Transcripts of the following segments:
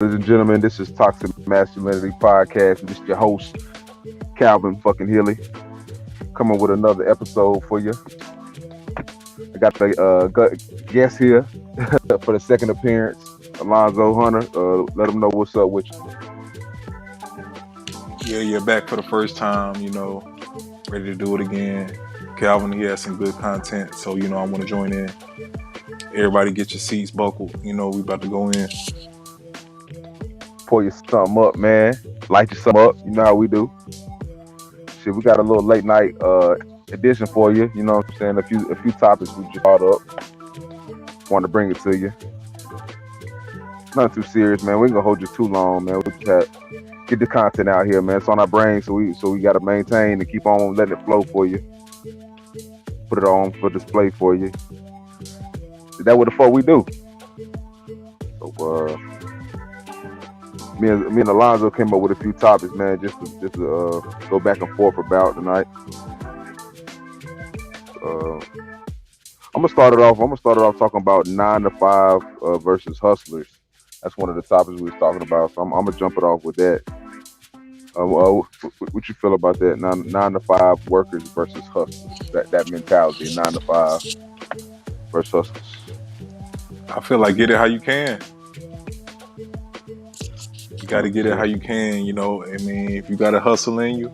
Ladies and gentlemen, this is Toxic Masculinity Podcast. This is your host, Calvin fucking Healy, coming with another episode for you. I got the guest here for the second appearance, Alonzo Hunter. Let him know what's up with you. Yeah, you're back for the first time, ready to do it again. Calvin, he has some good content, so, I want to join in. Everybody get your seats buckled. We about to go in. Pour you something up, man. Light you something up. You know how we do. Shit, we got a little late night edition for you. You know what I'm saying? A few topics we just brought up. Want to bring it to you. Nothing too serious, man. We ain't gonna hold you too long, man. We just get the content out here, man. It's on our brain, so we gotta maintain and keep on letting it flow for you. Put it on for display for you. That's what the fuck we do. So me and Alonzo came up with a few topics, man, just to go back and forth about tonight. I'm gonna start it off talking about 9 to 5 versus hustlers. That's one of the topics we was talking about. So I'm gonna jump it off with that. What you feel about that? 9 to 5 workers versus hustlers. That mentality, 9 to 5 versus hustlers. I feel like get it how you can. You got to get it how you can. If you got a hustle in you,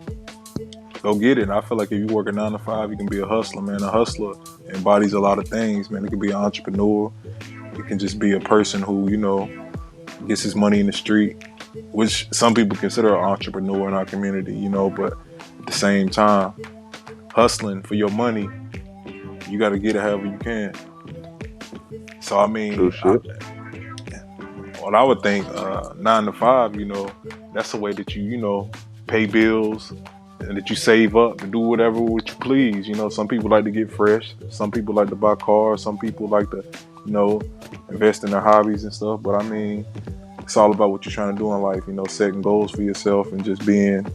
go get it. I feel like if you work a 9 to 5, you can be a hustler, man. A hustler embodies a lot of things, man. It can be an entrepreneur. It can just be a person who, gets his money in the street, which some people consider an entrepreneur in our community, but at the same time, hustling for your money, you got to get it however you can. So, what I would think, 9 to 5, that's the way that you, pay bills and that you save up and do whatever what you please. Some people like to get fresh. Some people like to buy cars. Some people like to, invest in their hobbies and stuff. But it's all about what you're trying to do in life, setting goals for yourself and just being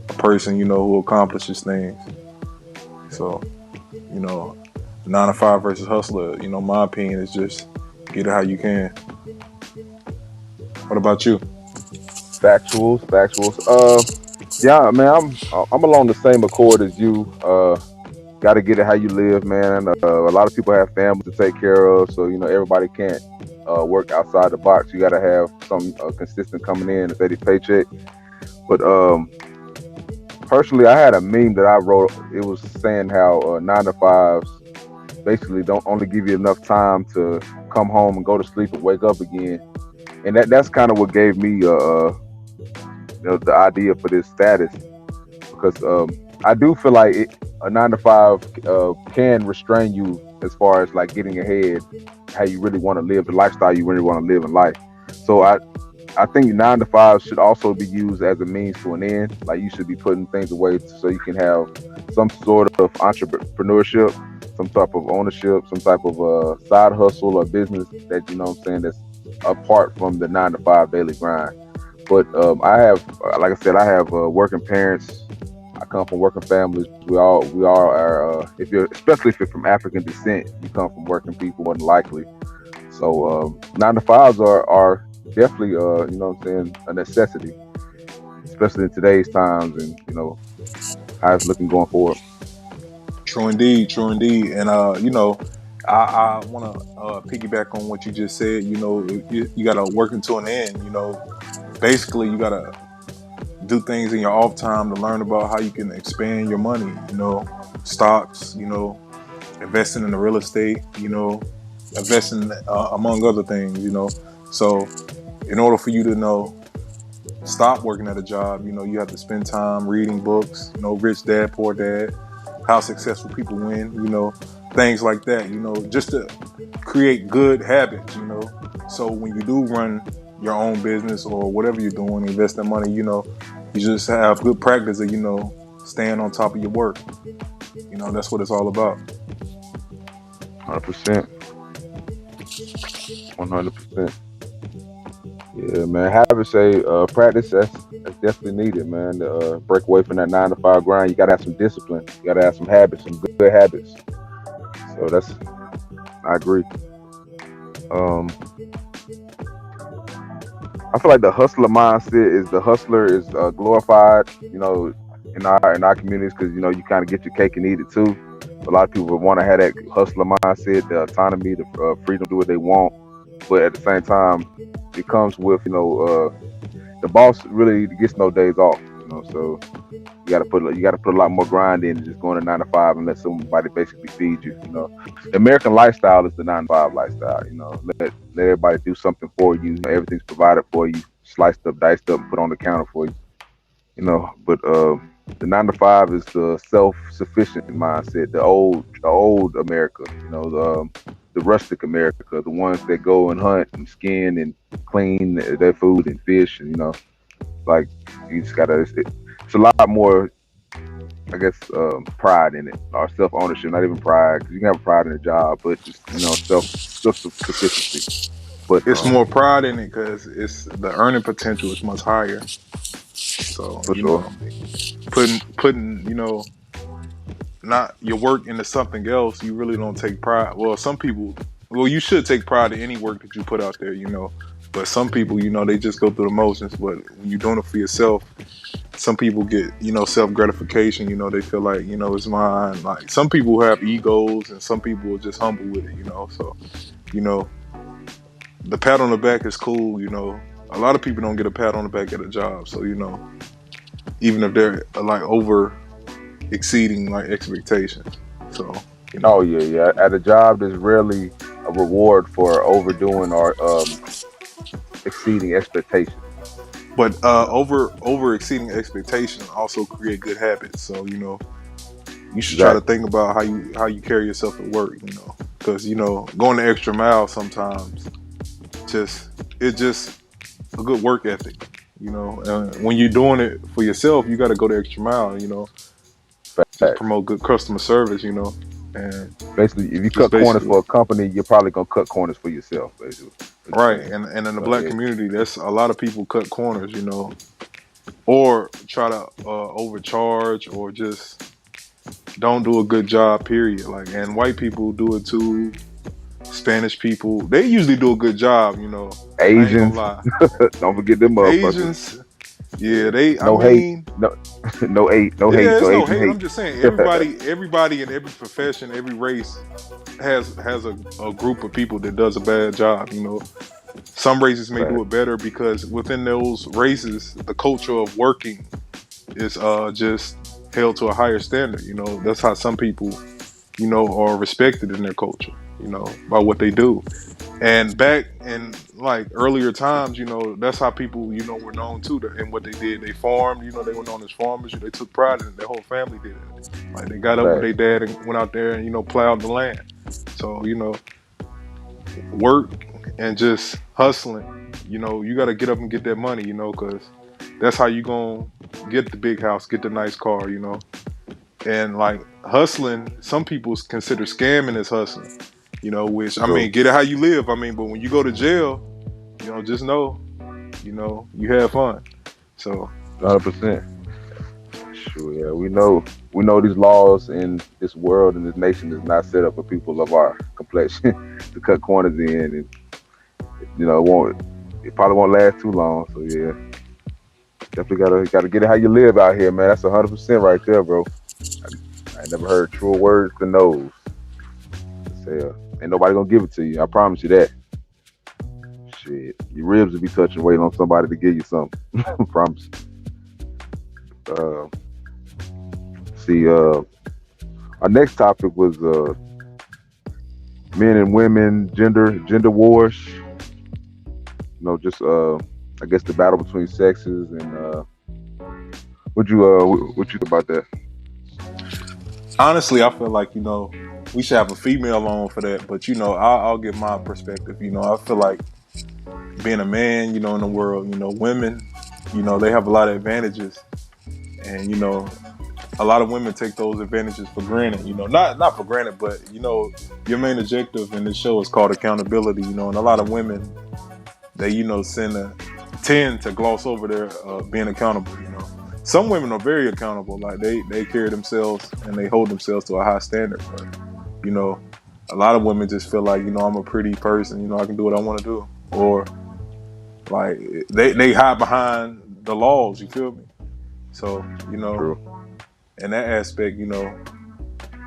a person, who accomplishes things. So, 9 to 5 versus hustler, my opinion is just get it how you can. What about you? Factuals. Yeah, man, I'm along the same accord as you. Got to get it how you live, man. A lot of people have families to take care of, so everybody can't work outside the box. You got to have some consistent coming in, a steady paycheck. But personally, I had a meme that I wrote. It was saying how 9 to 5s basically don't only give you enough time to come home and go to sleep and wake up again, and that's kind of what gave me the idea for this status, because I do feel like a 9 to 5 can restrain you as far as like getting ahead, how you really want to live, the lifestyle you really want to live in life. So I think 9 to 5 should also be used as a means to an end. Like you should be putting things away so you can have some sort of entrepreneurship, some type of ownership, some type of side hustle or business that that's apart from the 9 to 5 daily grind. But I have, like I said, I have working parents. I come from working families. We all are. Especially if you're from African descent, you come from working people more than likely. So 9 to 5s are definitely, a necessity, especially in today's times, and how it's looking going forward. True indeed. And I want to piggyback on what you just said. You got to work into an end. Basically, you got to do things in your off time to learn about how you can expand your money. Stocks. Investing in the real estate. Investing among other things. So in order for you to stop working at a job, you have to spend time reading books. Rich Dad, Poor Dad, how successful people win. Things like that. Just to create good habits. So when you do run your own business or whatever you're doing, invest that money, you just have good practice of, staying on top of your work. That's what it's all about. 100%. 100%. Yeah, man. Habits say practice. That's definitely needed, man. To break away from that 9 to 5 grind, you gotta have some discipline. You gotta have some habits, some good habits. So I agree. I feel like the hustler mindset is the hustler is glorified, in our communities because you kind of get your cake and eat it too. A lot of people want to have that hustler mindset, the autonomy, the freedom to do what they want, but at the same time, it comes with the boss really gets no days off. So you got to put a lot more grind in than just going to 9 to 5 and let somebody basically feed you. The American lifestyle is the 9 to 5 lifestyle. Let everybody do something for you. Everything's provided for you, sliced up, diced up, and put on the counter for you. But the 9 to 5 is the self-sufficient mindset, the old America. The rustic America, the ones that go and hunt and skin and clean their food and fish, and like you just gotta. It's a lot more, I guess, pride in it, or self ownership. Not even pride, because you can have pride in a job, but just self sufficiency. But It's more pride in it because it's the earning potential is much higher. So for sure, putting not your work into something else, you really don't take pride. Well, some people, you should take pride in any work that you put out there, But some people, they just go through the motions. But when you're doing it for yourself, some people get, self gratification. They feel like, it's mine. Like some people have egos, and some people are just humble with it. So, you know, the pat on the back is cool. A lot of people don't get a pat on the back at a job. So, even if they're like over exceeding like expectations. So, oh yeah. At a job, there's rarely a reward for overdoing or exceeding expectations. But over exceeding expectations also create good habits. So you should try to Exactly. think about how you carry yourself at work. Because going the extra mile sometimes it's just a good work ethic. When you're doing it for yourself, you got to go the extra mile. Just Facts. promote good customer service. And Basically, if you just cut corners basically for a company, you're probably gonna cut corners for yourself. Basically, what you're right. saying. And in the So black yeah, community, that's a lot of people cut corners. Or try to overcharge or just don't do a good job, period. Like, and white people do it too. Spanish people, they usually do a good job. I ain't gonna Asians, lie. don't forget them motherfuckers. Asians, yeah, Yeah, I no hate, mean, no, no hate, no hate, yeah, no it's no Asian hate. hate. I'm just saying, everybody in every profession, every race has a group of people that does a bad job. Some races may do Fact. it better because within those races, the culture of working is just held to a higher standard. That's how some people, are respected in their culture, by what they do. And back in like earlier times, that's how people, were known too. And what they did, they farmed. They were known as farmers. They took pride in it. Their whole family did it. Like they got up with Fact. their dad and went out there and plowed the land. So work and just hustling. You got to get up and get that money. Because that's how you gonna get the big house, get the nice car. And like hustling, some people consider scamming as hustling. Which I True. mean, get it how you live. I mean, but when you go to jail, just know, you have fun. So 100%. Sure. Yeah, we know these laws in this world and this nation is not set up for people of our complexion to cut corners in, and it won't. It probably won't last too long. So yeah, definitely gotta get it how you live out here, man. That's 100% right there, bro. I ain't never heard truer words than those. Say, ain't nobody gonna give it to you. I promise you that. Shit, your ribs will be touching, waiting on somebody to give you something. I promise. Uh, see, our next topic was men and women, gender wars. Just I guess the battle between sexes, and what you think about that? honestly, I feel like we should have a female on for that. But I'll give my perspective. I feel like being a man, in the world, women, they have a lot of advantages, and a lot of women take those advantages for granted. Not for granted, but your main objective in this show is called accountability. And a lot of women they tend to gloss over their being accountable. Some women are very accountable, like they carry themselves and they hold themselves to a high standard. But a lot of women just feel like I'm a pretty person. I can do what I want to do, or Like they hide behind the laws. You feel me? So True. in that aspect,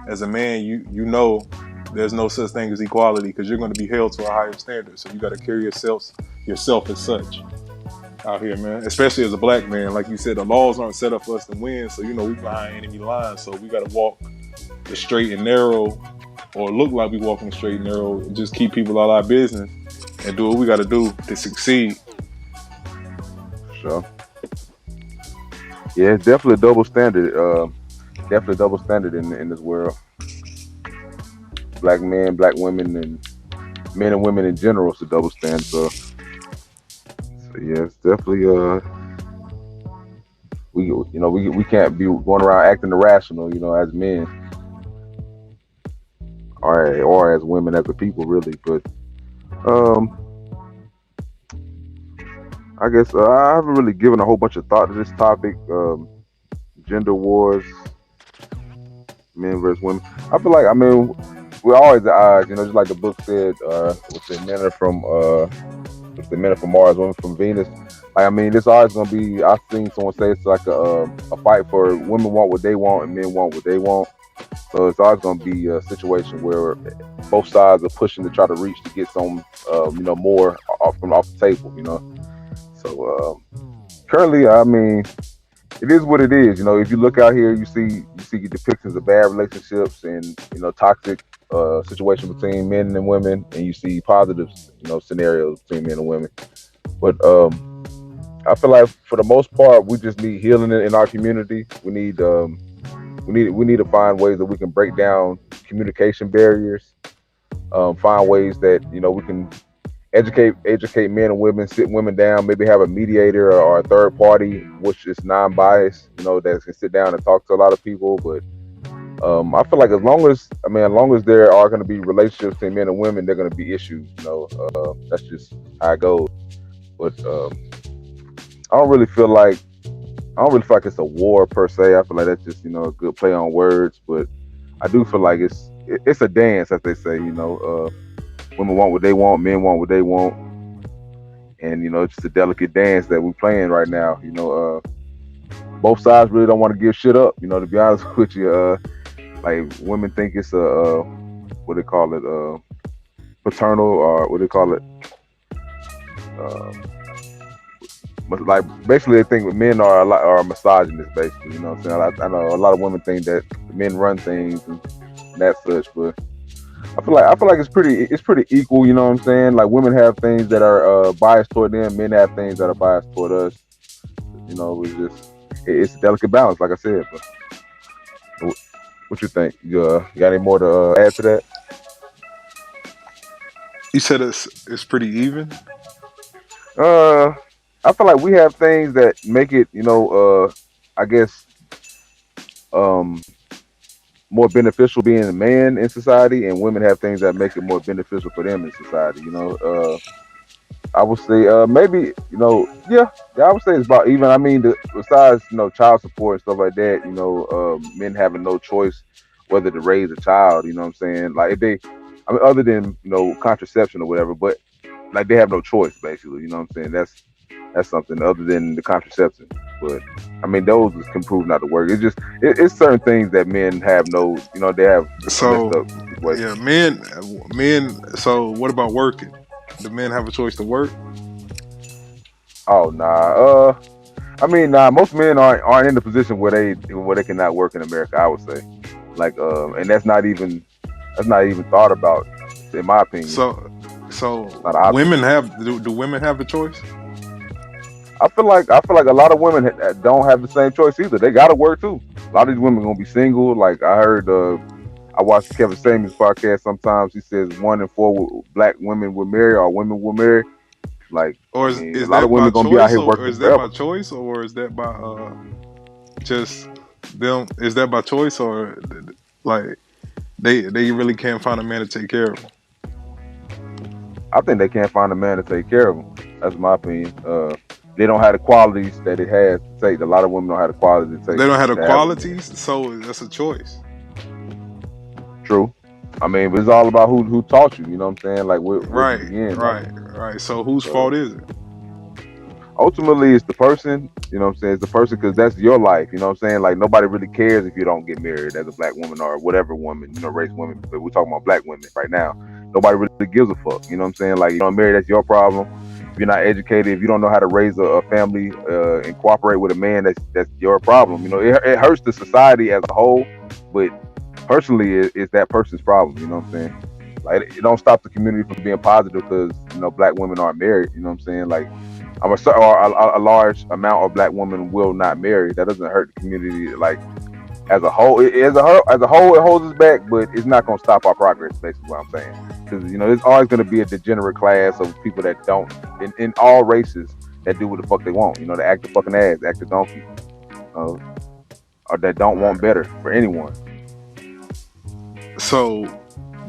as a man, you know, there's no such thing as equality because you're going to be held to a higher standard. So you got to carry yourself as such out here, man. Especially as a black man, like you said, the laws aren't set up for us to win. So we behind enemy lines. So we got to walk the straight and narrow, or look like we walking the straight and narrow, and just keep people out of our business and do what we got to do to succeed. Sure. Yeah, it's definitely a double standard. Definitely a double standard in this world. Black men, black women, and men and women in general is a double standard. So yeah, it's definitely we can't be going around acting irrational, as men or as women, as a people, really. But um, I guess I haven't really given a whole bunch of thought to this topic. Gender wars, men versus women. I feel like, we're always at odds, just like the book said. What's it? Men are from Mars, women from Venus. Like, this always gonna be. I've seen someone say it's like a fight for women want what they want and men want what they want. So it's always gonna be a situation where both sides are pushing to try to reach to get some, more off the table. So currently, it is what it is. If you look out here, you see depictions of bad relationships and toxic situation between men and women, and you see positive scenarios between men and women. But I feel like for the most part, we just need healing in our community. We need to find ways that we can break down communication barriers. Find ways that we can educate men and women, sit women down, maybe have a mediator or a third party which is non-biased, that can sit down and talk to a lot of people. But I feel like as long as there are going to be relationships between men and women, they're going to be issues. That's just how it goes. But I don't really feel like it's a war per se. I feel like that's just a good play on words. But I do feel like it's a dance, as they say. Women want what they want, men want what they want, and it's just a delicate dance that we're playing right now. Both sides really don't want to give shit up. To be honest with you, like women think it's a what they call it, paternal, or what they call it, like basically they think men are misogynist. Basically, what I'm saying. I know a lot of women think that men run things and that such, but I feel like it's pretty equal. You know what I'm saying? Like women have things that are biased toward them, men have things that are biased toward us. It's a delicate balance, like I said. But what you think? You got any more to add to that? You said it's pretty even. Uh, I feel like we have things that make it, I guess, um, more beneficial being a man in society, and women have things that make it more beneficial for them in society. I would say maybe yeah, I would say it's about even. Besides child support and stuff like that, men having no choice whether to raise a child. You know what I'm saying? Like if they, other than contraception or whatever, but like they have no choice basically. You know what I'm saying? That's something other than the contraception. But those can prove not to work. It's certain things that men have no, they have a messed So up situation. yeah, men. So what about working? Do men have a choice to work? Oh nah. Nah. Most men aren't in the position where they cannot work in America. I would say, like, and that's not even thought about, in my opinion. So Not an option. women have do women have a choice? I feel like a lot of women don't have the same choice either. They gotta work too. A lot of these women gonna be single. Like I heard, I watched Kevin Samuels podcast. Sometimes he says 1 in 4 black women will marry, or women will marry. Like Or a is lot of that by women gonna be out choice, here or working is that by forever. choice, or is that by just them? Is that by choice, or like they really can't find a man to take care of them? I think they can't find a man to take care of them. That's my opinion. They don't have the qualities that it has to take. A lot of women don't have the qualities it They takes don't have the to have a man. qualities, so that's a choice. True. But it's all about who taught you. You know what I'm saying? Like where you Right, begin. Like right, right. So whose fault so. is it? ultimately it's the person, you know what I'm saying? It's the person because that's your life, you know what I'm saying? Like nobody really cares if you don't get married as a black woman or whatever woman, race woman, but we're talking about black women right now. Nobody really gives a fuck, you know what I'm saying? Like you don't marry, that's your problem. If you're not educated, if you don't know how to raise a family and cooperate with a man, that's your problem. It hurts the society as a whole, but personally, it's that person's problem. You know what I'm saying? Like it don't stop the community from being positive because black women aren't married. You know what I'm saying? Like a large amount of black women will not marry. That doesn't hurt the community like as a whole. As a whole, it holds us back, but it's not going to stop our progress. Basically, what I'm saying, because there's always going to be a degenerate class of people that don't, in all races, that do what the fuck they want. They act the fucking ass, act the donkey, uh, or that don't want Right. better for anyone. So,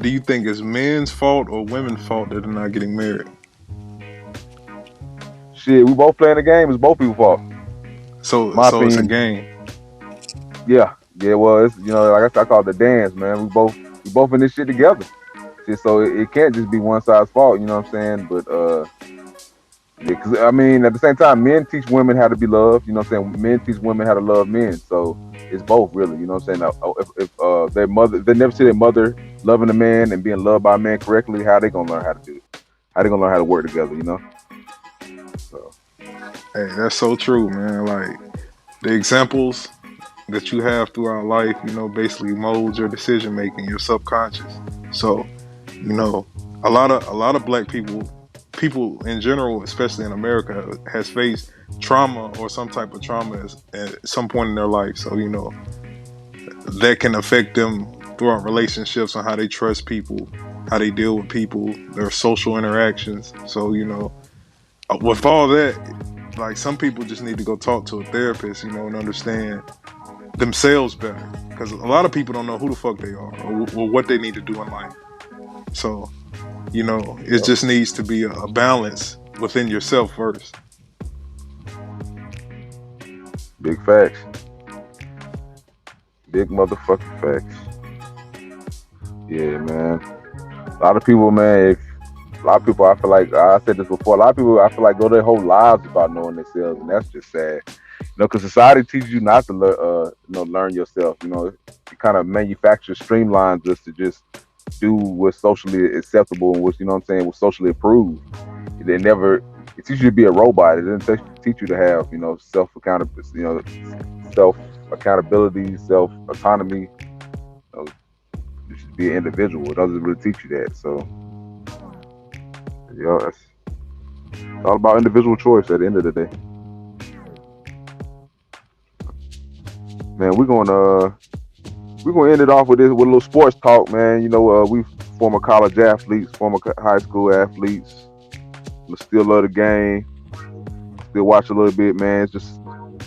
do you think it's men's fault or women's fault that they're not getting married? Shit, we both playing the game. It's both people's fault. So, My so it's a opinion. game. Yeah, yeah. Well, it's like I said, I call it the dance, man. We both in this shit together. Shit, so it can't just be one side's fault. You know what I'm saying? But yeah, because I mean, at the same time, men teach women how to be loved. You know what I'm saying? Men teach women how to love men. So it's both, really. You know what I'm saying? Now, if their mother, if they never see their mother loving a man and being loved by a man correctly, how they gonna learn how to do it? How they gonna learn how to work together? So Hey, that's so true, man. Like the examples that you have throughout life, basically molds your decision making, your subconscious. So, you know, a lot of black people in general, especially in America, has faced trauma or some type of trauma at some point in their life. So, that can affect them throughout relationships and how they trust people, how they deal with people, their social interactions. So, with all that, like some people just need to go talk to a therapist, and understand themselves better. Because a lot of people don't know who the fuck they are or what they need to do in life. So, it yeah, just needs to be a balance within yourself first. big facts, big motherfucking facts. Yeah, man. A lot of people, man. A lot of people, I feel like I said this before. A lot of people, I feel like, go their whole lives without knowing themselves, and that's just sad. Because society teaches you not to learn yourself. It kind of manufactures, streamlines us to just do what's socially acceptable and what's what I'm saying, what's socially approved. They never. It teaches you to be a robot. It doesn't teach you to have self accountability, self autonomy. You know, you should be an individual. It doesn't really teach you that. So it's all about individual choice at the end of the day. Man, we're gonna end it off with a little sports talk, man. We former college athletes, former high school athletes. We still love the game. Still watch a little bit, man. Just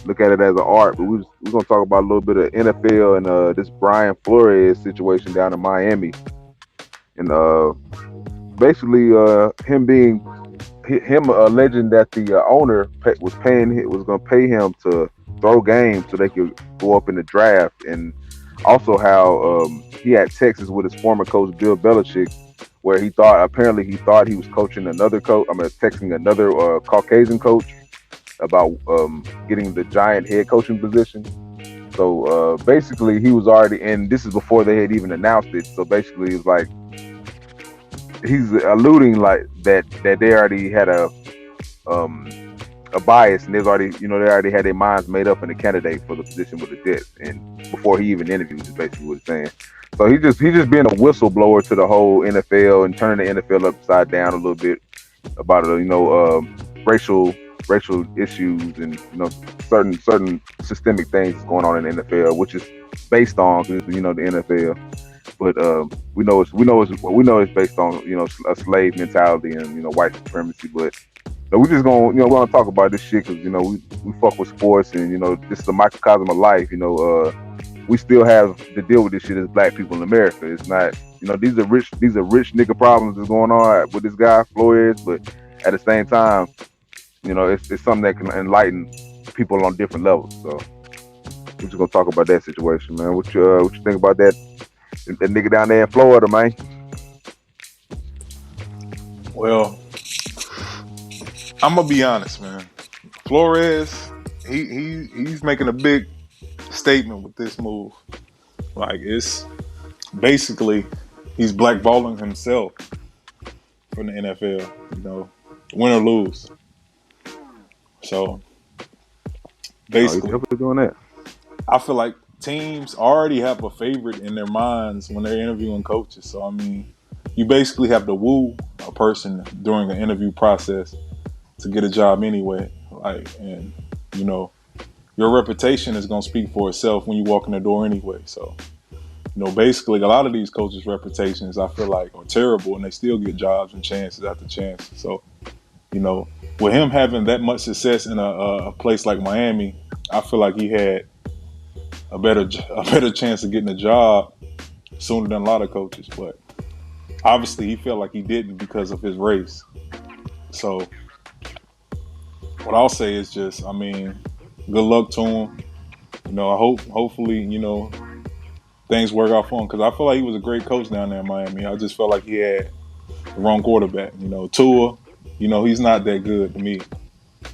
look at it as an art. But we're gonna talk about a little bit of NFL and this Brian Flores situation down in Miami, and basically him alleging that the owner was going to pay him to throw games so they could go up in the draft, and also how he had Texas with his former coach Bill Belichick, where he thought he was coaching another coach. I mean, texting another Caucasian coach about getting the Giant head coaching position. So basically, he was already, and this is before they had even announced it. So basically, it's like he's alluding like that they already had um a bias, and they already had their minds made up in the candidate for the position with the Jets, and before he even interviewed, is basically what he's saying. So he just being a whistleblower to the whole NFL and turning the NFL upside down a little bit about racial racial issues and certain systemic things going on in the NFL, which is based on the NFL. But we know it's based on a slave mentality and white supremacy. But we just gonna talk about this shit because we fuck with sports, and this is a microcosm of life. We still have to deal with this shit as black people in America. It's not these are rich nigga problems that's going on with this guy Flores, but at the same time, it's something that can enlighten people on different levels. So we're just gonna talk about that situation, man. What you think about that nigga down there in Florida, man? Well, I'm gonna be honest, man. Flores, he's making a big statement with this move. Like, it's basically he's blackballing himself from the NFL. You know, win or lose. So No, he's basically, definitely doing that. I feel like teams already have a favorite in their minds when they're interviewing coaches. So, I mean, you basically have to woo a person during an interview process to get a job anyway. Like, and, you know, your reputation is going to speak for itself when you walk in the door anyway. So, you know, basically a lot of these coaches' reputations, I feel like, are terrible, and they still get jobs and chances after chance. So, you know, with him having that much success in a place like Miami, I feel like he had a better chance of getting a job sooner than a lot of coaches. But obviously, he felt like he didn't because of his race. So, what I'll say is just, I mean, good luck to him. You know, hopefully, you know, things work out for him, because I feel like he was a great coach down there in Miami. I just felt like he had the wrong quarterback. You know, Tua, you know, he's not that good to me.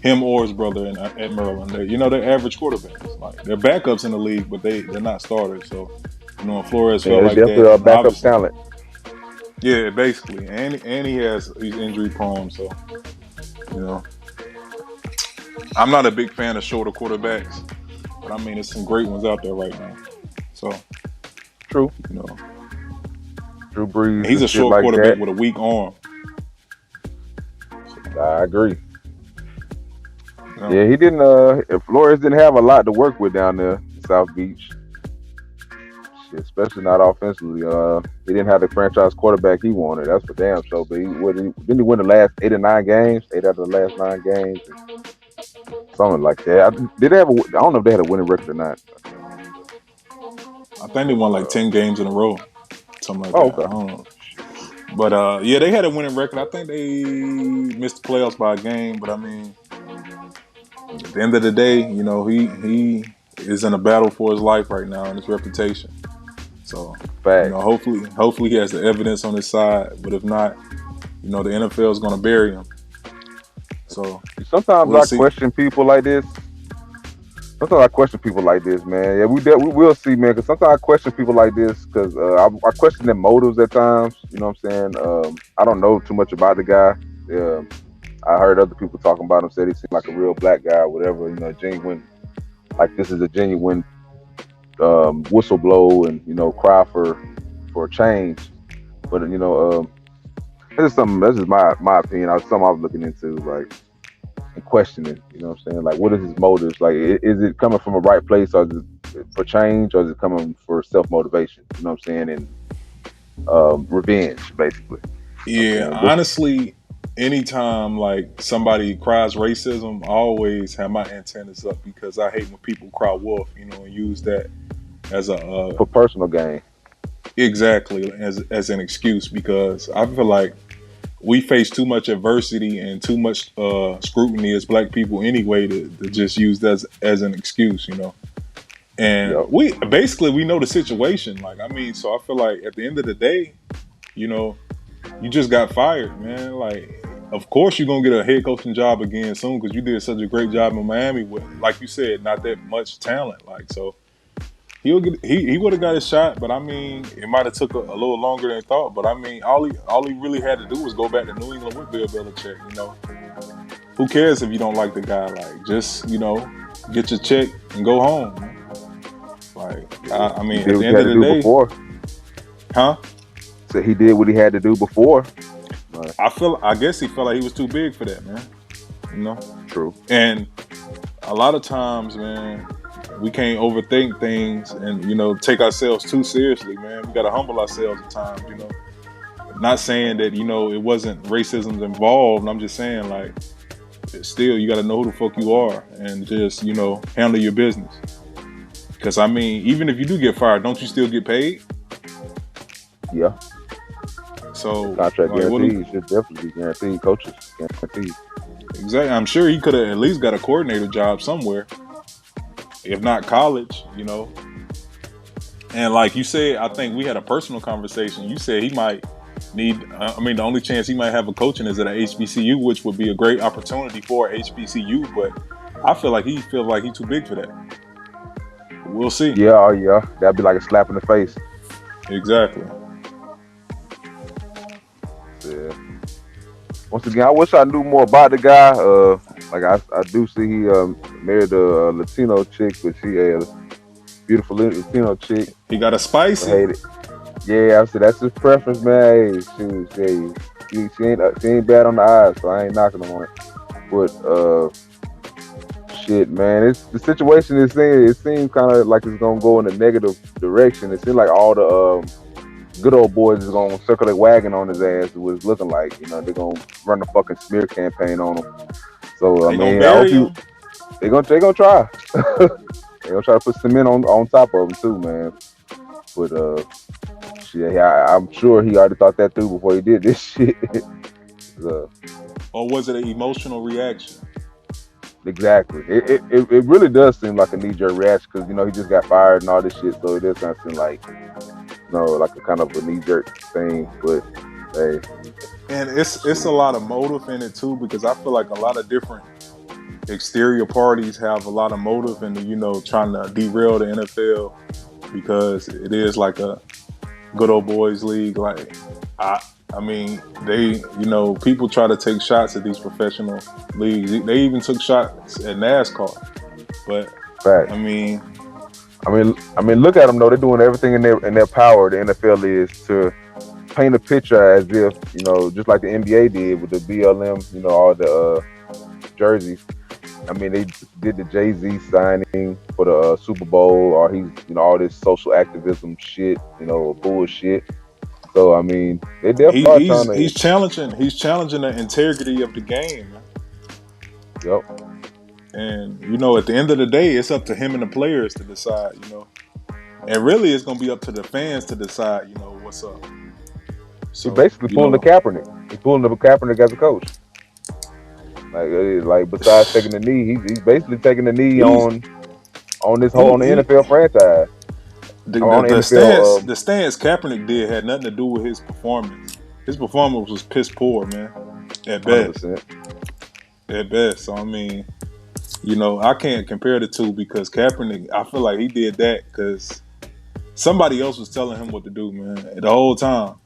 Him or his brother at Maryland, they're average quarterbacks. Like, they're backups in the league, but they're not starters. So, you know, Flores felt like definitely that. a backup talent. Yeah, basically, and he's injury prone. So, you know, I'm not a big fan of shorter quarterbacks, but I mean, there's some great ones out there right now. So, True. you know, Drew Brees. he's a short like quarterback that. with a weak arm. I agree. You know? Yeah, he didn't. Flores didn't have a lot to work with down there in South Beach. Shit, especially not offensively. He didn't have the franchise quarterback he wanted. That's for damn sure. But didn't he win the last 8 or 9 games? 8 out of the last 9 games, something like that. Did they have? I don't know if they had a winning record or not. I think they won like 10 games in a row, something like that. Okay. I don't know. But yeah, they had a winning record. I think they missed the playoffs by a game. But I mean, at the end of the day, you know, he is in a battle for his life right now and his reputation. So, Fact. you know, hopefully he has the evidence on his side. But if not, you know, the NFL is going to bury him. So sometimes we'll I see. question people like this. Man. Yeah, we will see, man. Because sometimes I question people like this because I question their motives at times. You know what I'm saying? I don't know too much about the guy. I heard other people talking about him, said he seemed like a real black guy, or whatever. You know, genuine. Like, this is a genuine whistleblow and, you know, cry for a change. But, you know, that's just my opinion. Something I was looking into, like, and questioning. You know what I'm saying? Like, what is his motives? Like, is it coming from a right place, or is it for change, or is it coming for self motivation? You know what I'm saying? And revenge, basically. Yeah, honestly, anytime like somebody cries racism, I always have my antennas up, because I hate when people cry wolf, you know, and use that as a for personal gain. Exactly, as an excuse, because I feel like we face too much adversity and too much scrutiny as black people anyway to just use that as an excuse, you know. And Yep. we know the situation. Like, I mean, so I feel like at the end of the day, you know, you just got fired, man. Like, of course you're gonna get a head coaching job again soon, because you did such a great job in Miami with, like you said, not that much talent. Like, so he would have got his shot, but I mean, it might have took a little longer than thought. But I mean, all he really had to do was go back to New England with Bill Belichick. You know, who cares if you don't like the guy? Like, just, you know, get your check and go home. Like, I mean, at the end of the day, before. Huh? So he did what he had to do before. I guess he felt like he was too big for that, man. You know? True. And a lot of times, man, we can't overthink things and, you know, take ourselves too seriously, man. We got to humble ourselves at times, you know. Not saying that, you know, it wasn't racism involved. I'm just saying, like, still, you got to know who the fuck you are and just, you know, handle your business. Because, I mean, even if you do get fired, don't you still get paid? Yeah. So, contract guaranteed should definitely be guaranteed. Coaches guaranteed. Exactly. I'm sure he could have at least got a coordinator job somewhere, if not college, you know. And like you said, I think we had a personal conversation. You said he might need, the only chance he might have of coaching is at a HBCU, which would be a great opportunity for HBCU. But I feel like he feels like he's too big for that. We'll see. Yeah, oh yeah, that'd be like a slap in the face. Exactly. Yeah. Once again, I wish I knew more about the guy. Like I do see he married a Latino chick, but she a beautiful Latino chick. He got a I spicy. hate it. Yeah, I said that's his preference, man. Hey, she ain't bad on the eyes, so I ain't knocking him on it. But shit, man, it's the situation is saying it seems kind of like it's gonna go in a negative direction. It seems like all the good old boys is gonna circle their wagon on his ass. It was looking like, they're gonna run a fucking smear campaign on him. So They gonna I hope bury him. they gonna try. They gonna try to put cement on top of him too, man. But shit, I'm sure he already thought that through before he did this shit. So, Or was it an emotional reaction? exactly. It really does seem like a knee-jerk reaction because he just got fired and all this shit. So it does kind of seem like like a kind of a knee-jerk thing. But hey, And it's a lot of motive in it too, because I feel like a lot of different exterior parties have a lot of motive in trying to derail the NFL, because it is like a good old boys league. Like I mean, people try to take shots at these professional leagues. They even took shots at NASCAR. But fact. I mean, look at them though. They're doing everything in their power. The NFL is to paint a picture as if just like the NBA did with the BLM. All the jerseys. I mean, they did the Jay-Z signing for the Super Bowl, or he's all this social activism shit. Bullshit. So I mean, they definitely are trying to. he's challenging the integrity of the game. Yep. And at the end of the day, it's up to him and the players to decide. And really, it's gonna be up to the fans to decide. What's up. So he's basically pulling the Kaepernick. He's pulling the Kaepernick as a coach. Like besides taking the knee, he's basically taking the knee on this whole on the NFL franchise. The stance Kaepernick did had nothing to do with his performance. His performance was piss poor, man. At best. 100%. At best. So I mean, I can't compare the two, because Kaepernick, I feel like he did that because somebody else was telling him what to do, man, the whole time.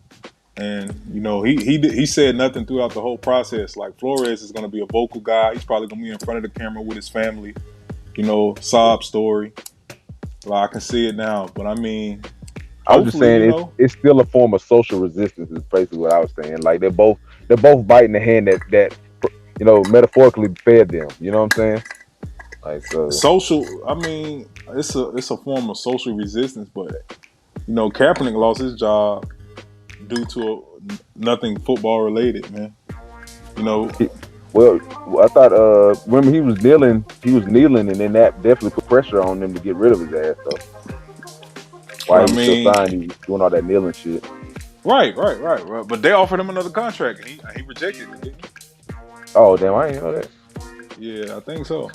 And he said nothing throughout the whole process. Like, Flores is going to be a vocal guy. He's probably going to be in front of the camera with his family. Sob story. Well, I can see it now, but I mean, I was just saying it's still a form of social resistance. Is basically what I was saying. Like they're both biting the hand that metaphorically fed them. You know what I'm saying? Like social. I mean, it's a form of social resistance, but Kaepernick lost his job due to nothing football related, man. Well, I thought remember he was kneeling, and then that definitely put pressure on them to get rid of his ass. So why he was still signed, he was doing all that kneeling shit. Right. But they offered him another contract, and he rejected it, didn't he? Oh damn, I didn't know that. Yeah, I think so.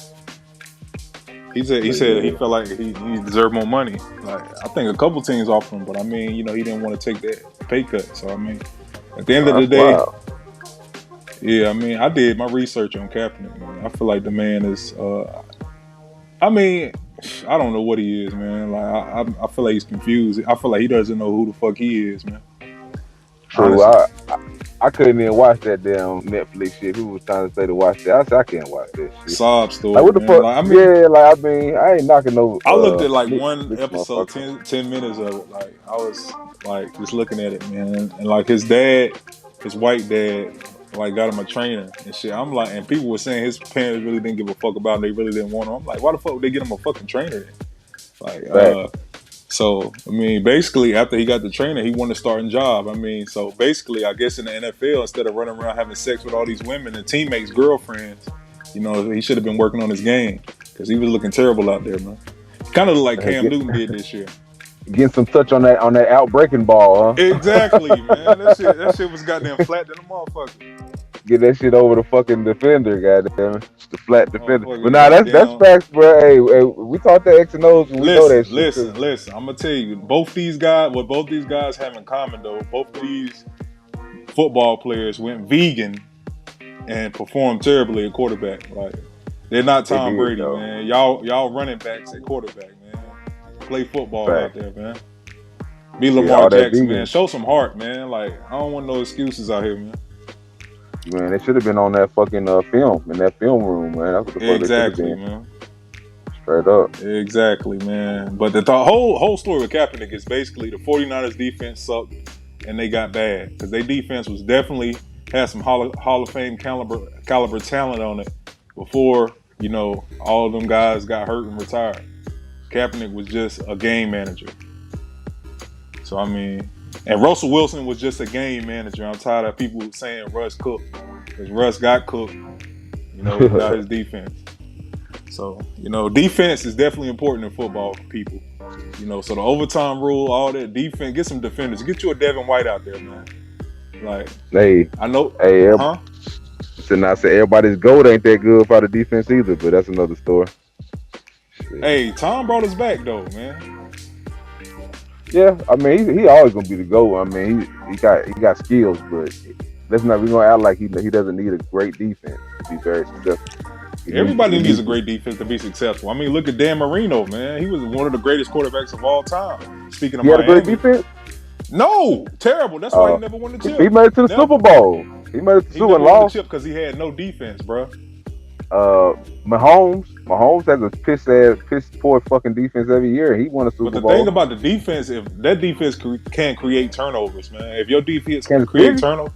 He said he felt like he deserved more money. Like, I think a couple teams offered him, but I mean, he didn't want to take that pay cut. So I mean, at the end of the day. Wow. Yeah, I mean, I did my research on Kaepernick, man. I feel like the man is, I mean, I don't know what he is, man. Like, I feel like he's confused. I feel like he doesn't know who the fuck he is, man. True. I couldn't even watch that damn Netflix shit. People was trying to say to watch that. I said I can't watch that shit. Sob story. Like what the man. fuck? Like, I ain't knocking no. I looked at like one episode, 10 minutes of it. Like, I was like just looking at it, man. And like his dad, his white dad, like got him a trainer and shit. I'm like, and people were saying his parents really didn't give a fuck about him. They really didn't want him. I'm like, why the fuck would they get him a fucking trainer? Like, so, I mean, basically, after he got the trainer, he wanted a starting job. I mean, so basically, I guess in the NFL, instead of running around having sex with all these women and teammates, girlfriends, he should have been working on his game, because he was looking terrible out there, man. Kind of like Cam Newton did this year. Getting some touch on that outbreaking ball, huh? Exactly, man. That shit was goddamn flat than a motherfucker. Get that shit over the fucking defender, goddamn it. The flat defender. Oh, but nah, that's facts, bro. Hey, we taught the X and O's and we know that shit. Listen. I'm gonna tell you, both these guys have in common though, both these football players went vegan and performed terribly at quarterback. Like, They're not They Tom did Brady, though. man. Y'all running backs at quarterback, man. Play football out Fact. there, man. Be Shit, Lamar all that Jackson, man. vegan. Show some heart, man. Like, I don't want no excuses out here, man. Man, they should have been on that fucking film in that film room, man. That's what the fuck they should have Exactly, been. man. Straight up. Exactly, man. But the whole story with Kaepernick is basically the 49ers defense sucked and they got bad because their defense was definitely had some Hall of Fame caliber talent on it before, you know, all of them guys got hurt and retired. Kaepernick was just a game manager. So, I mean, and Russell Wilson was just a game manager. I'm tired of people saying Russ cooked because Russ got cooked, you know, without his defense. So, you know, defense is definitely important in football for people. You know, so the overtime rule, all that defense, get some defenders. Get you a Devin White out there, man. Like, Hey, I know, hey, huh? so not say everybody's goat ain't that good for the defense either, but that's another story. Shit. Hey, Tom brought us back though, man. Yeah, I mean he always gonna be the GOAT. I mean he got skills, but we gonna act like he doesn't need a great defense to be very successful. Everybody needs a great defense to be successful. I mean, look at Dan Marino, man. He was one of the greatest quarterbacks of all time. Speaking of he had a great Miami, defense. No, terrible. That's why he never won the chip. He made it to the Super Bowl. He made it to the Super Bowl and lost. The chip because he had no defense, bro. Mahomes has a piss poor fucking defense every year. He won a Super Bowl. But the thing about the defense, if that defense can create turnovers, man. If your defense can create turnovers,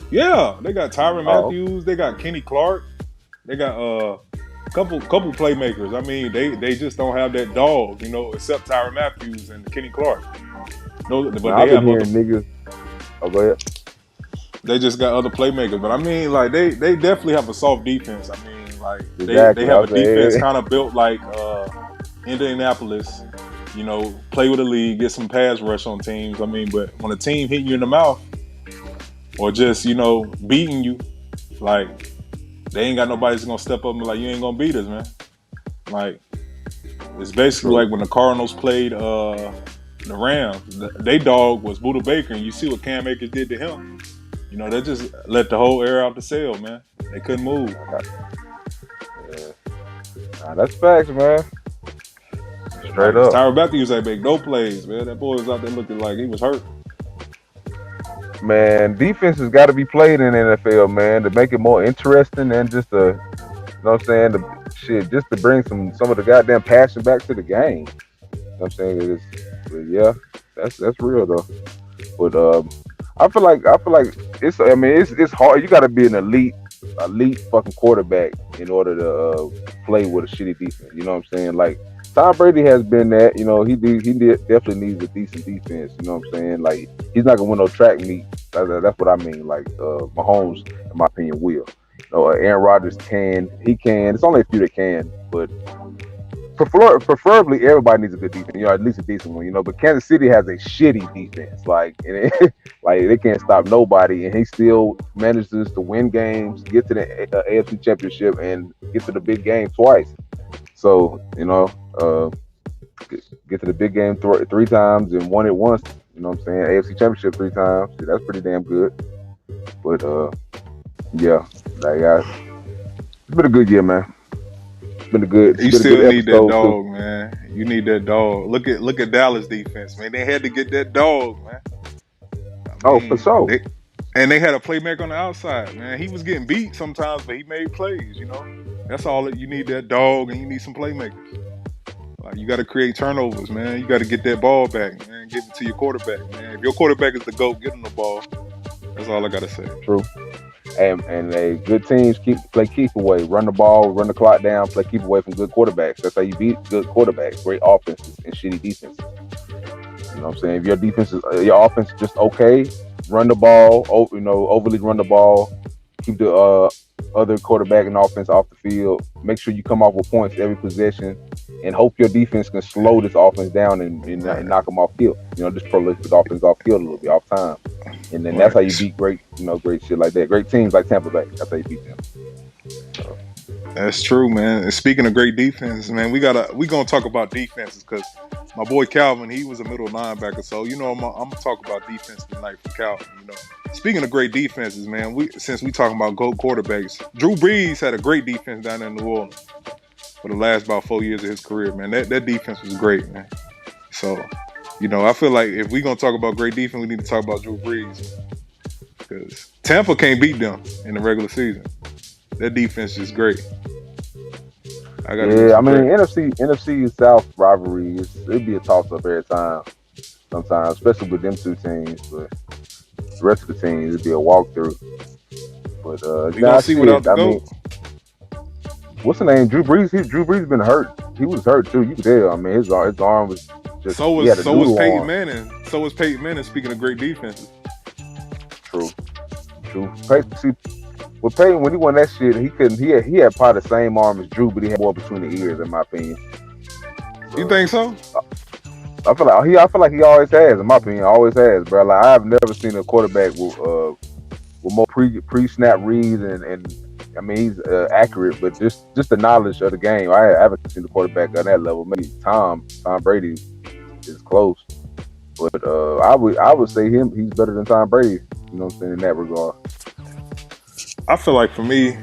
yeah, they got Tyrann Matthew, they got Kenny Clark, they got a couple playmakers. I mean, they just don't have that dog, you know, except Tyrann Matthew and Kenny Clark. No, but I've been hearing niggas. Oh, go ahead. They just got other playmakers, but I mean, like they definitely have a soft defense. I mean, like exactly. they have a defense kind of built like Indianapolis. You know, play with the league, get some pass rush on teams. I mean, but when a team hitting you in the mouth or just, you know, beating you, like they ain't got nobody that's gonna step up and be like, you ain't gonna beat us, man. Like it's basically like when the Cardinals played the Rams. They dog was Buda Baker, and you see what Cam Akers did to him. You know, they just let the whole air out the sail, man. They couldn't move. Yeah. Nah, that's facts, man. Straight up. Tyrann Matthew used to make no plays, man. That boy was out there looking like he was hurt. Man, defense has got to be played in the NFL, man, to make it more interesting and just to, you know what I'm saying, just to bring some of the goddamn passion back to the game. You know what I'm saying? Yeah, that's real though. But I feel like it's hard. You got to be an elite fucking quarterback in order to play with a shitty defense. You know what I'm saying? Like Tom Brady has been that. You know, he definitely needs a decent defense. You know what I'm saying? Like he's not gonna win no track meet. That's what I mean. Like Mahomes, in my opinion, will. You know, Aaron Rodgers can. He can. It's only a few that can, but. Preferably, everybody needs a good defense, you know, at least a decent one, you know. But Kansas City has a shitty defense, like they can't stop nobody, and he still manages to win games, get to the AFC Championship, and get to the big game twice. So, you know, get to the big game three times and won it once. You know what I'm saying? AFC Championship 3 times. Yeah, that's pretty damn good. But yeah, it's been a good year, man. Been a good. You still need that dog, man. You need that dog. Look at Dallas defense, man. They had to get that dog, man. I mean, for sure. And they had a playmaker on the outside, man. He was getting beat sometimes, but he made plays. You know, that's all. You need that dog, and you need some playmakers. Like you got to create turnovers, man. You got to get that ball back, man. Give it to your quarterback, man. If your quarterback is the GOAT, get him the ball. That's all I got to say. True. And good teams play keep away, run the ball, run the clock down, play keep away from good quarterbacks. That's how you beat good quarterbacks, great offenses and shitty defenses. You know what I'm saying? If your offense is just okay, run the ball, overly run the ball, keep the other quarterback and offense off the field. Make sure you come off with points every possession, and hope your defense can slow this offense down and knock them off field. You know, just prolific offense off field a little bit, off time. And then that's how you beat great shit like that. Great teams like Tampa Bay. That's how you beat them. So, That's true, man. And speaking of great defense, man, we gonna talk about defenses because my boy Calvin, he was a middle linebacker, so I'm gonna talk about defense tonight for Calvin. Speaking of great defenses, man, since we talking about GOAT quarterbacks, Drew Brees had a great defense down in New Orleans for the last about 4 years of his career, man. That defense was great, man. So, I feel like if we gonna talk about great defense, we need to talk about Drew Brees because Tampa can't beat them in the regular season. That defense is great. I gotta give Yeah, I some mean credit. NFC South rivalry it'd be a toss up every time. Sometimes, especially with them two teams, but the rest of the teams it'd be a walkthrough. But We gonna nah, see without shit. the I mean, GOAT. what's the name? Drew Brees. Drew Brees been hurt. He was hurt too. You could tell. I mean, his arm was just So he was had a so was noodle Peyton arm. Manning. So was Peyton Manning. Speaking of great defenses, True, true. See, with Peyton when he won that shit, he couldn't. He had probably the same arm as Drew, but he had more between the ears, in my opinion. you So think so? I feel like he always has, in my opinion, always has, bro. Like I've never seen a quarterback with more pre snap reads and I mean he's accurate, but just the knowledge of the game. I haven't seen the quarterback on that level. Maybe Tom Brady is close, but I would say he's better than Tom Brady. You know what I'm saying in that regard. I feel like for me,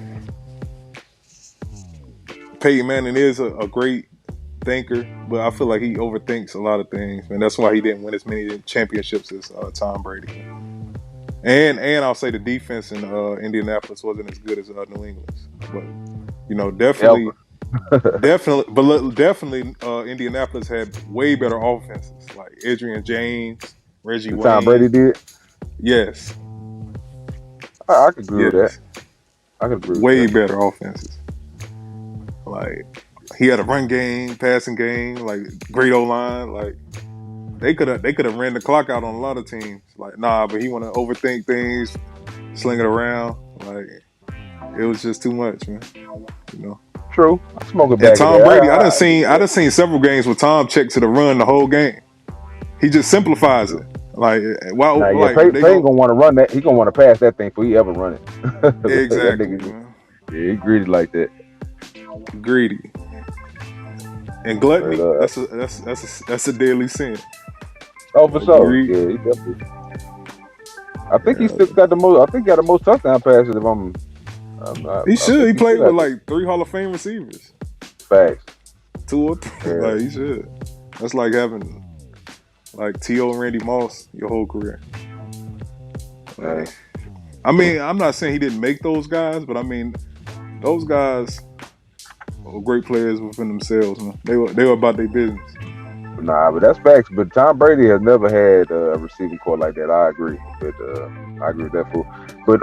Peyton Manning is a great thinker, but I feel like he overthinks a lot of things, and that's why he didn't win as many championships as Tom Brady. And I'll say the defense in Indianapolis wasn't as good as New England's, but definitely, Ever. Indianapolis had way better offenses like Adrian James, Reggie The Tom Brady Wayne. did. Yes, I could agree with that. yes, I could agree with way that. better offenses. Like he had a run game, passing game, like great O line. Like they could have ran the clock out on a lot of teams. Like nah, but he want to overthink things, sling it around. Like it was just too much, man. You know. True. I smoke a And bag of Tom that. Brady, I agree with I that. done seen several games where Tom check to the run the whole game. He just simplifies it. True. Like Now, yeah, like they Payne go gonna want to run that. He gonna want to pass that thing before he ever run it. That exactly, nigga, man. yeah, he greedy like that. Greedy and But, gluttony. That's a deadly sin. oh, for sure. Greed. Yeah, he definitely. I think he Yeah. still got the most. I think he got the most touchdown passes. If He I should. think He he still played with got the like 3 Hall of Fame receivers, facts. 2 or 3. Yeah, Like he should. That's like having like T.O. and Randy Moss your whole career. man. Like, I mean, I'm not saying he didn't make those guys, but I mean, those guys were great players within themselves, man. They were about their business. Nah, but that's facts. But Tom Brady has never had a receiving core like that. I agree. But I agree with that fool. But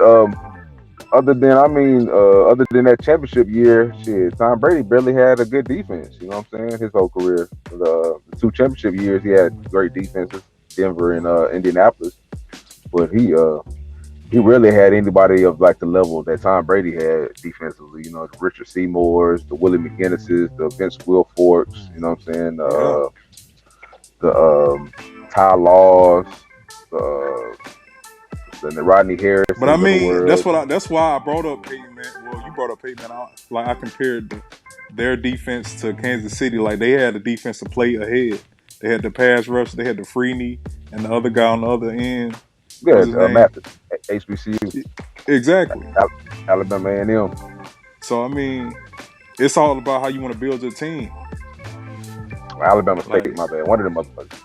other than that championship year, shit, Tom Brady barely had a good defense. You know what I'm saying? His whole career, the two championship years, he had great defenses, Denver and Indianapolis. But he really had anybody of like the level that Tom Brady had defensively. You know, the Richard Seymours, the Willie McGinnises, the Vince Wilforks. You know what I'm saying? Yeah. The Ty Laws, uh, the Rodney But I Harrisons of the mean, world. that's why I brought up Peyton Man. Well, you brought up Peyton Man. I compared their defense to Kansas City. Like they had a defense to play ahead. They had the pass rush. They had the Freeney and the other guy on the other end. Yeah, What's his name? Mathis, HBCU, Exactly. Alabama A&M. So I mean, it's all about how you want to build your team. Alabama Like, State, my bad. One of them motherfuckers.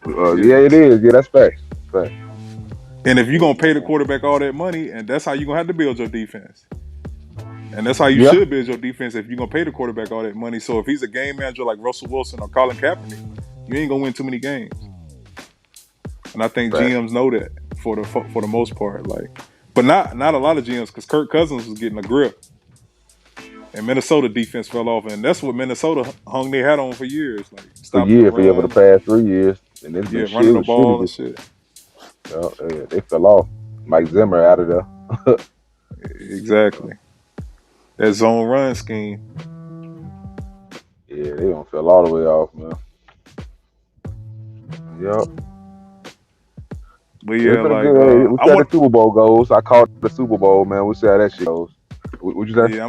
yeah. Yeah, it is. Yeah, that's facts. Facts. And if you're Yeah, gonna pay the man. quarterback all that money, and that's how you're gonna have to build your defense. And that's how you Yeah, should build your defense if you're gonna pay the quarterback all that money. So if he's a game manager like Russell Wilson or Colin Kaepernick, you ain't gonna win too many games. And I think facts. GMs know that for the most part. Like, but not a lot of GMs because Kirk Cousins was getting a grip, and Minnesota defense fell off, and that's what Minnesota hung their hat on for years, like For stopping the years, for over the run, past 3 years, and it's been yeah, running the shitty. ball and shit. Yeah, they fell off. Mike Zimmer out of there. Exactly. That zone run scheme. Yeah, they don't fell all the way off, man. Yep. But It's yeah, been a like good. We I see how the want Super Bowl goes. I called the Super Bowl, man. We see how that shit goes. What'd you say? Yeah,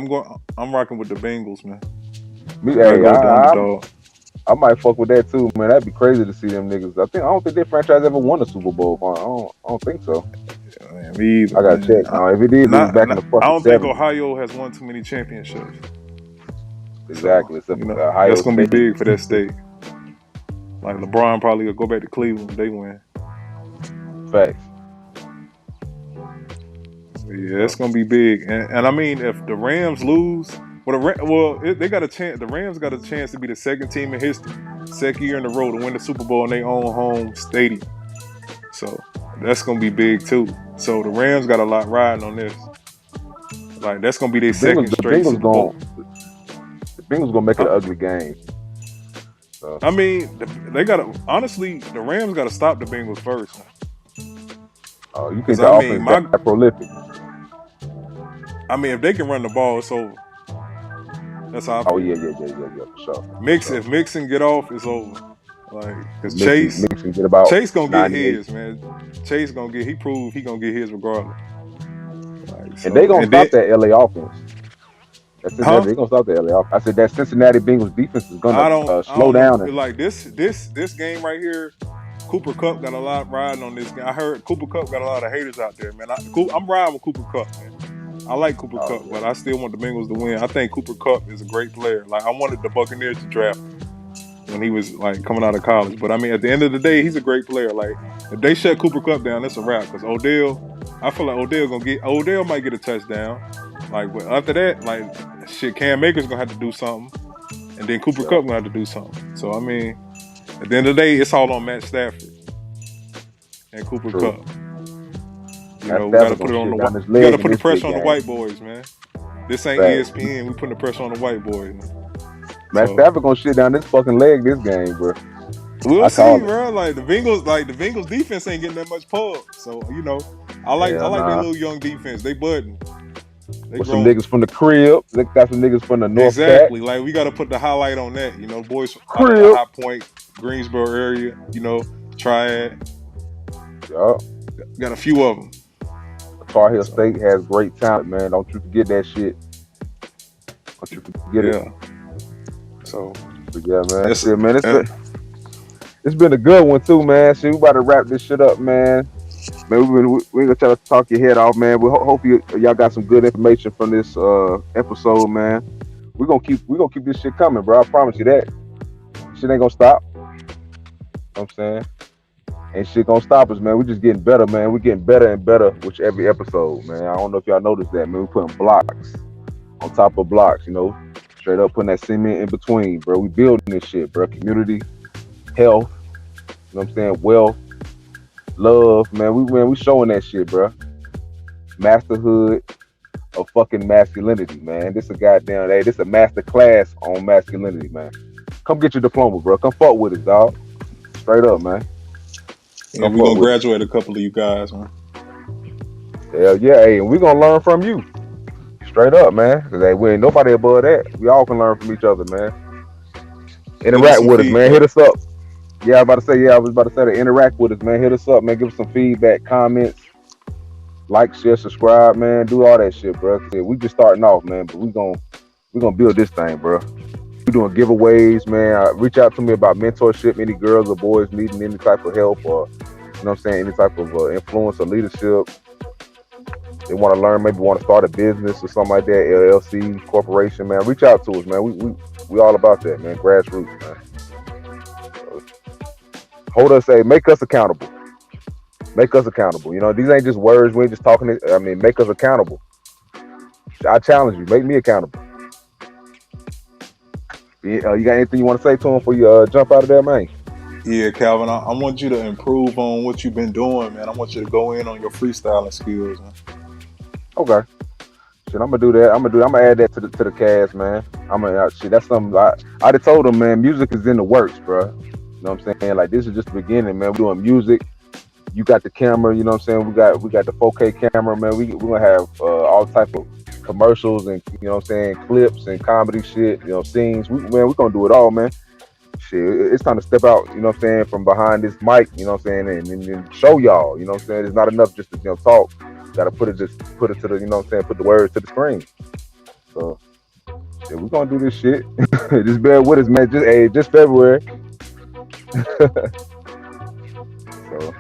I'm rocking with the Bengals, man. Me, Gotta hey, go with the underdog. I might fuck with that too, man. That'd be crazy to see them niggas. I don't think their franchise ever won a Super Bowl. I don't think so. Yeah, man, me either, I gotta check. man. If it did, it was back in the I fucking don't think '70s. Ohio has won too many championships. So, Exactly. Except you know, for Ohio that's gonna be State. big for that state. Like LeBron probably will go back to Cleveland if they win. Facts. Yeah, it's gonna be big. And I mean, if the Rams lose, they got a chance. The Rams got a chance to be the second team in history, second year in a row to win the Super Bowl in their own home stadium. So that's gonna be big too. So the Rams got a lot riding on this. Like that's gonna be their second straight Super Bowl. The Bengals gonna make it an ugly game. So. I mean, they gotta honestly, the Rams gotta stop the Bengals first. You think the offense that prolific? I mean, if they can run the ball, it's over. That's how I feel. Oh yeah, for sure. If Mixon get off, it's over. Like, cause Mixon get about Chase gonna 98. get his, man. Chase gonna get. He proved he gonna get his regardless. Like, so, and they gonna stop that LA offense. They gonna stop the LA offense. I said that Cincinnati Bengals defense is gonna slow down. Like this game right here. Cooper Kupp got a lot riding on this game. I heard Cooper Kupp got a lot of haters out there, man. I'm riding with Cooper Kupp, man. I like Cooper Kupp, but I still want the Bengals to win. I think Cooper Kupp is a great player. Like, I wanted the Buccaneers to draft him when he was like coming out of college. But I mean, at the end of the day, he's a great player. Like, if they shut Cooper Kupp down, it's a wrap. Because I feel like Odell might get a touchdown. Like, but after that, like, shit, Cam Akers gonna have to do something, and then Cooper Kupp gonna have to do something. So I mean, at the end of the day, it's all on Matt Stafford and Cooper Kupp. You know, we gotta put it on we gotta put the pressure on the white boys, man. This ain't ESPN. We putting the pressure on the white boys, man. Matt Stafford gonna shit down this fucking leg this game, bro. We'll see, bro. Like the Bengals defense ain't getting that much pub. So, you know, I like their little young defense. They budding. With some niggas from the crib. They got some niggas from the North Exactly. Cat. Like, we got to put the highlight on that. You know, boys from the High Point, Greensboro area, you know, Triad. Yup. Got a few of them. Tar Heel State has great talent, man. Don't you forget that shit. Don't you forget it. So, but yeah, man. That's it, man. It's been a good one, too, man. Shit, we about to wrap this shit up, man. Man, we're gonna try to talk your head off, man. We hope y'all got some good information from this episode, man. We're gonna keep this shit coming, bro. I promise you that. Shit ain't gonna stop. You know what I'm saying? Ain't shit gonna stop us, man. We're just getting better, man. We're getting better and better with every episode, man. I don't know if y'all noticed that, man. We're putting blocks on top of blocks, you know. Straight up putting that cement in between, bro. We building this shit, bro. Community, health, you know what I'm saying? Wealth, love, man. We showing that shit, bro. Masterhood of fucking masculinity, man. This is a master class on masculinity, man. Come get your diploma, bro. Come fuck with us, dog. Straight up, man. Yeah, we're gonna graduate a couple of you guys, man. Hell yeah, hey, and we're gonna learn from you. Straight up, man. Cause hey, we ain't nobody above that. We all can learn from each other, man. Interact with us, man. Hit us up. I was about to say to interact with us, man. Hit us up, man. Give us some feedback, comments, like, share, subscribe, man. Do all that shit, bro. We just starting off, man, but we gonna build this thing, bro. We doing giveaways, man. Reach out to me about mentorship. Any girls or boys needing any type of help, or you know what I'm saying, any type of influence or leadership. They want to learn, maybe want to start a business or something like that, LLC, corporation, man. Reach out to us, man. We all about that, man. Grassroots, man. Hold us, make us accountable. Make us accountable. You know, these ain't just words. We ain't just talking. I mean, make us accountable. I challenge you. Make me accountable. You got anything you want to say to him before you jump out of there, man? Yeah, Calvin, I want you to improve on what you've been doing, man. I want you to go in on your freestyling skills, man. Okay. Shit, I'm gonna do that. I'm gonna add that to the cast, man. That's something I just told him, man. Music is in the works, bro. You know what I'm saying? Like, this is just the beginning, man. We're doing music. You got the camera, you know what I'm saying? We got the 4K camera, man. We're gonna have all type of commercials and, you know what I'm saying, clips and comedy shit, you know, scenes. We're gonna do it all, man. Shit, it's time to step out, you know what I'm saying, from behind this mic, you know what I'm saying, and show y'all, you know what I'm saying. It's not enough just to, you know, talk. Gotta put it to the, you know what I'm saying, put the words to the screen. So shit, we're gonna do this shit. Just bear with us, man. Just February. So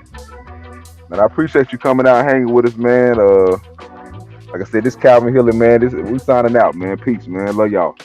man, I appreciate you coming out and hanging with us, man. Like I said, this Calvin Hillen, man. We signing out, man. Peace, man. Love y'all.